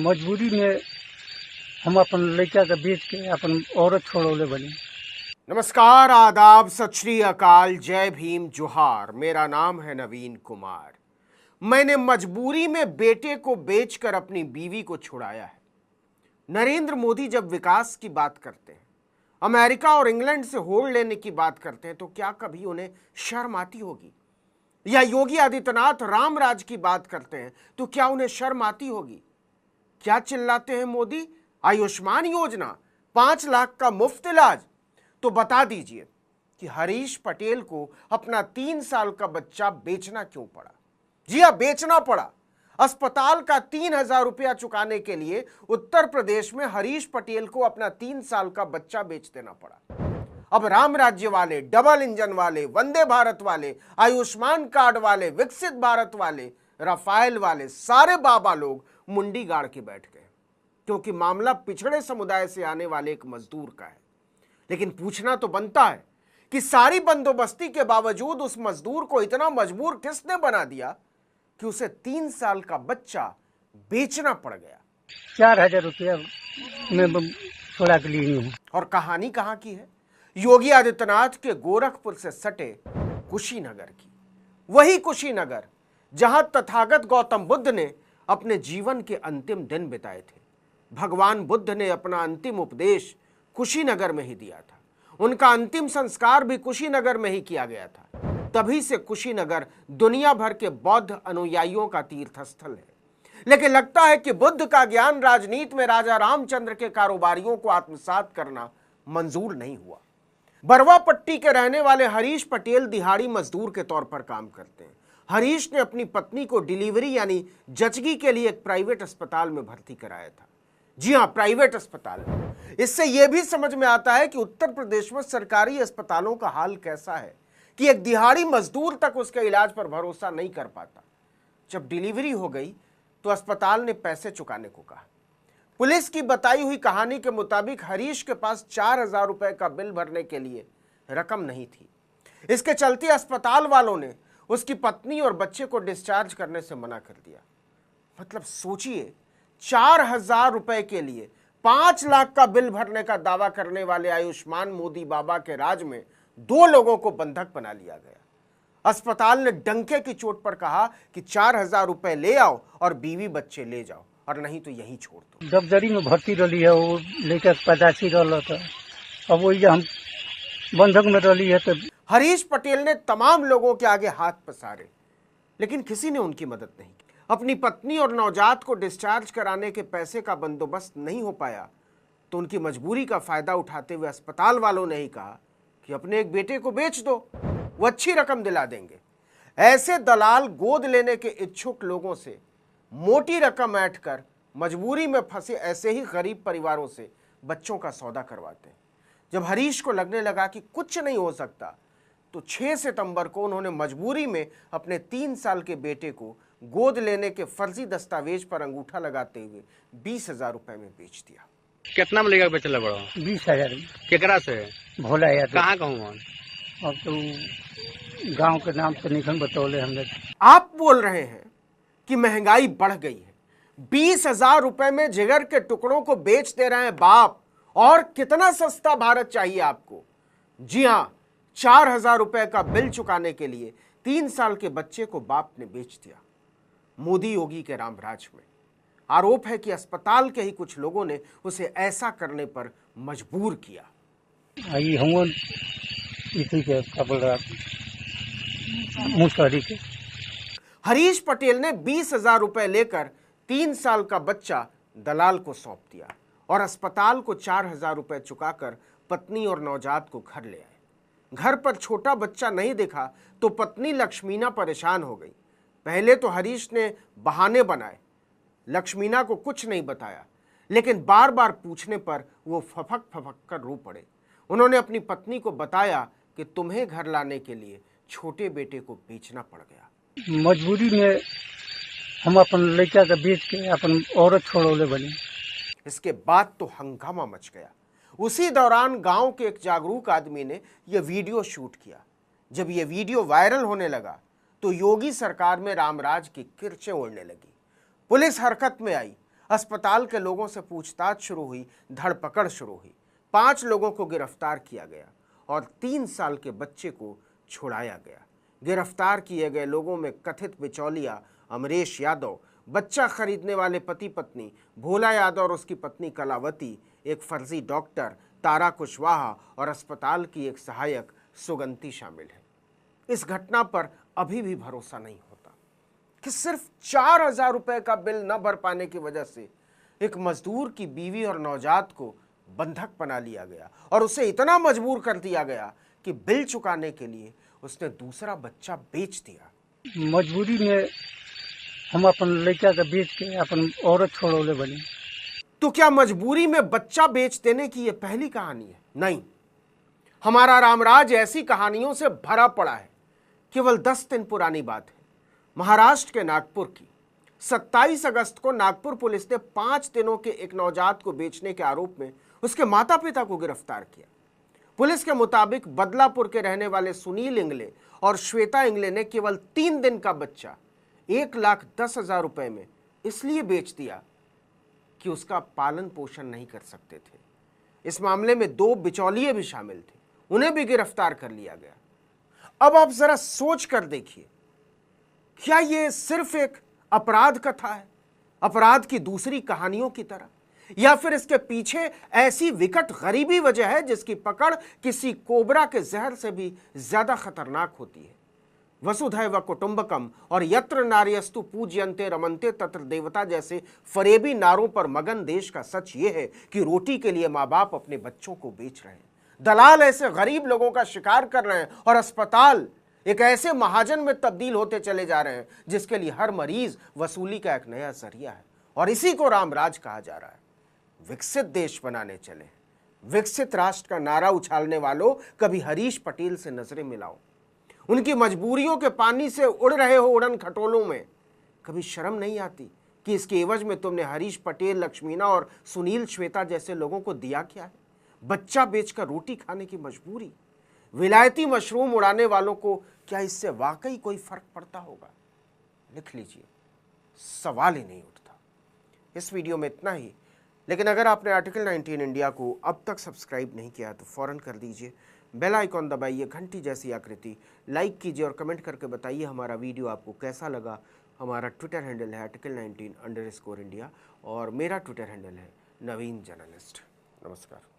मजबूरी में हम अपन लड़का के बेच के अपन औरत छोड़ौले बनी। नमस्कार, आदाब, सत श्री अकाल, जय भीम, जोहार। मेरा नाम है नवीन कुमार। मैंने मजबूरी में बेटे को बेचकर अपनी बीवी को छुड़ाया है। नरेंद्र मोदी जब विकास की बात करते हैं, अमेरिका और इंग्लैंड से होड़ लेने की बात करते हैं, तो क्या कभी उन्हें शर्म आती होगी? या योगी आदित्यनाथ राम राज की बात करते हैं तो क्या उन्हें शर्म आती होगी? क्या चिल्लाते हैं मोदी? आयुष्मान योजना, 5 लाख का मुफ्त इलाज। तो बता दीजिए कि हरीश पटेल को अपना 3 साल का बच्चा बेचना क्यों पड़ा? जी हां, बेचना पड़ा। अस्पताल का 3,000 रुपया चुकाने के लिए उत्तर प्रदेश में हरीश पटेल को अपना 3 साल का बच्चा बेच देना पड़ा। अब राम राज्य वाले, डबल इंजन वाले, वंदे भारत वाले, आयुष्मान कार्ड वाले, विकसित भारत वाले, राफेल वाले, सारे बाबा लोग मुंडी गाड़ के बैठ गए, क्योंकि मामला पिछड़े समुदाय से आने वाले एक मजदूर का है। लेकिन पूछना तो बनता है कि सारी बंदोबस्ती के बावजूद उस मजदूर को इतना मजबूर किसने बना दिया कि उसे 3 साल का बच्चा बेचना पड़ गया? 4,000 रुपया में छोड़ा के लिए हूँ। और कहानी कहां की है? योगी आदित्यनाथ के गोरखपुर से सटे कुशीनगर की। वही कुशीनगर जहां तथागत गौतम बुद्ध ने अपने जीवन के अंतिम दिन बिताए थे। भगवान बुद्ध ने अपना अंतिम उपदेश कुशीनगर में ही दिया था। उनका अंतिम संस्कार भी कुशीनगर में ही किया गया था। तभी से कुशीनगर दुनिया भर के बौद्ध अनुयायियों का तीर्थस्थल है। लेकिन लगता है कि बुद्ध का ज्ञान राजनीति में राजा रामचंद्र के कारोबारियों को आत्मसात करना मंजूर नहीं हुआ। बरवा पट्टी के रहने वाले हरीश पटेल दिहाड़ी मजदूर के तौर पर काम करते हैं। हरीश ने अपनी पत्नी को डिलीवरी यानी जचगी के लिए एक प्राइवेट अस्पताल में भर्ती कराया था। जी हां, प्राइवेट अस्पताल में। इससे यह भी समझ में आता है कि उत्तर प्रदेश में सरकारी अस्पतालों का हाल कैसा है कि एक दिहाड़ी मजदूर तक उसके इलाज पर भरोसा नहीं कर पाता। जब डिलीवरी हो गई तो अस्पताल ने पैसे चुकाने को कहा। पुलिस की बताई हुई कहानी के मुताबिक हरीश के पास 4,000 रुपए का बिल भरने के लिए रकम नहीं थी। इसके चलते अस्पताल वालों ने उसकी पत्नी और बच्चे को डिस्चार्ज करने से मना कर दिया। मतलब सोचिए, 4,000 रुपए के लिए 5 लाख का बिल भरने का दावा करने वाले आयुष्मान मोदी बाबा के राज में 2 लोगों को बंधक बना लिया गया। अस्पताल ने डंके की चोट पर कहा कि 4,000 रुपए ले आओ और बीवी बच्चे ले जाओ, और नहीं तो यहीं छोड़ दो। दफ्तरी में भर्ती रही है, वो लेकर पैदाशी रहा था। अब वही हम बंधक में रही है। तो हरीश पटेल ने तमाम लोगों के आगे हाथ पसारे, लेकिन किसी ने उनकी मदद नहीं की। अपनी पत्नी और नवजात को डिस्चार्ज कराने के पैसे का बंदोबस्त नहीं हो पाया तो उनकी मजबूरी का फायदा उठाते हुए अस्पताल वालों ने ही कहा कि अपने एक बेटे को बेच दो, वो अच्छी रकम दिला देंगे। ऐसे दलाल गोद लेने के इच्छुक लोगों से मोटी रकम ऐंठ कर मजबूरी में फंसे ऐसे ही गरीब परिवारों से बच्चों का सौदा करवाते हैं। जब हरीश को लगने लगा कि कुछ नहीं हो सकता, तो 6 सितंबर को उन्होंने मजबूरी में अपने 3 साल के बेटे को गोद लेने के फर्जी दस्तावेज पर अंगूठा लगाते हुए 20,000 रुपए में बेच दिया। कितना में लेकर बेचले बड़ो? 20,000 केकरा से? भोला यार। कहाँ कहूँ? अब तो गांव के नाम से निखन बतौले हमने। आप बोल रहे हैं कि महंगाई बढ़ गई है, 20,000 रुपए में जिगर के टुकड़ों को बेच दे रहे हैं बाप। और कितना सस्ता भारत चाहिए आपको? जी हां, 4,000 रुपए का बिल चुकाने के लिए 3 साल के बच्चे को बाप ने बेच दिया। मोदी योगी के रामराज में आरोप है कि अस्पताल के ही कुछ लोगों ने उसे ऐसा करने पर मजबूर किया। आई हम इसी के कबल मुसहरी के। हरीश पटेल ने 20,000 रुपए लेकर 3 साल का बच्चा दलाल को सौंप दिया और अस्पताल को 4,000 रुपए चुकाकर पत्नी और नवजात को घर ले आए। घर पर छोटा बच्चा नहीं दिखा तो पत्नी लक्ष्मीना परेशान हो गई। पहले तो हरीश ने बहाने बनाए, लक्ष्मीना को कुछ नहीं बताया, लेकिन बार बार पूछने पर वो फफक कर रो पड़े। उन्होंने अपनी पत्नी को बताया कि तुम्हें घर लाने के लिए छोटे बेटे को बेचना पड़ गया। मजबूरी में हम अपन लड़का के बेच के अपन औरत छोड़ौले बनी। इसके बाद तो हंगामा मच गया। उसी दौरान गांव के एक जागरूक आदमी ने यह वीडियो शूट किया। जब यह वीडियो वायरल होने लगा तो योगी सरकार में रामराज की किरचें उड़ने लगी। पुलिस हरकत में आई। अस्पताल के लोगों से पूछताछ शुरू हुई, धरपकड़ शुरू हुई। 5 लोगों को गिरफ्तार किया गया और 3 साल के बच्चे को छुड़ाया गया। गिरफ्तार किए गए लोगों में कथित बिचौलिया अमरेश यादव, बच्चा खरीदने वाले पति पत्नी भोला यादव और उसकी पत्नी कलावती, एक फर्जी डॉक्टर तारा कुशवाहा और अस्पताल की एक सहायक सुगंती शामिल है। इस घटना पर अभी भी भरोसा नहीं होता कि सिर्फ 4,000 रुपए का बिल न भर पाने की वजह से एक मजदूर की बीवी और नवजात को बंधक बना लिया गया और उसे इतना मजबूर कर दिया गया कि बिल चुकाने के लिए उसने दूसरा बच्चा बेच दिया। मजबूरी में हम अपन लड़का के बेच के अपन औरत छोड़ौले बनी। तो क्या मजबूरी में बच्चा बेच देने की यह पहली कहानी है? नहीं, हमारा रामराज ऐसी कहानियों से भरा पड़ा है। केवल 10 दिन पुरानी बात है, महाराष्ट्र के नागपुर की। 27 अगस्त को नागपुर पुलिस ने 5 दिनों के एक नवजात को बेचने के आरोप में उसके माता पिता को गिरफ्तार किया। पुलिस के मुताबिक बदलापुर के रहने वाले सुनील इंगले और श्वेता इंगले ने केवल 3 दिन का बच्चा 1,10,000 रुपए में इसलिए बेच दिया कि उसका पालन पोषण नहीं कर सकते थे। इस मामले में 2 बिचौलिए भी शामिल थे, उन्हें भी गिरफ्तार कर लिया गया। अब आप जरा सोच कर देखिए, क्या यह सिर्फ एक अपराध कथा है, अपराध की दूसरी कहानियों की तरह, या फिर इसके पीछे ऐसी विकट गरीबी वजह है जिसकी पकड़ किसी कोबरा के जहर से भी ज्यादा खतरनाक होती है। वसुधैव कुटुंबकम और यत्र नार्यस्तु पूज्यन्ते रमन्ते तत्र देवता जैसे फरेबी नारों पर मगन देश का सच ये है कि रोटी के लिए माँ बाप अपने बच्चों को बेच रहे हैं, दलाल ऐसे गरीब लोगों का शिकार कर रहे हैं और अस्पताल एक ऐसे महाजन में तब्दील होते चले जा रहे हैं जिसके लिए हर मरीज वसूली का एक नया जरिया है। और इसी को रामराज कहा जा रहा है। विकसित देश बनाने चले, विकसित राष्ट्र का नारा उछालने वालों, कभी हरीश पटेल से नजरें मिलाओ। उनकी मजबूरियों के पानी से उड़ रहे हो उड़न खटोलों में, कभी शर्म नहीं आती कि इसके एवज में तुमने हरीश पटेल, लक्ष्मीना और सुनील श्वेता जैसे लोगों को दिया क्या है? बच्चा बेचकर रोटी खाने की मजबूरी। विलायती मशरूम उड़ाने वालों को क्या इससे वाकई कोई फर्क पड़ता होगा? लिख लीजिए, सवाल ही नहीं उठता। इस वीडियो में इतना ही, लेकिन अगर आपने आर्टिकल 19 इंडिया को अब तक सब्सक्राइब नहीं किया तो फौरन कर दीजिए। बेल आइकॉन दबाइए, घंटी जैसी आकृति, लाइक कीजिए और कमेंट करके बताइए हमारा वीडियो आपको कैसा लगा। हमारा ट्विटर हैंडल है article19_India और मेरा ट्विटर हैंडल है नवीन जर्नलिस्ट। नमस्कार।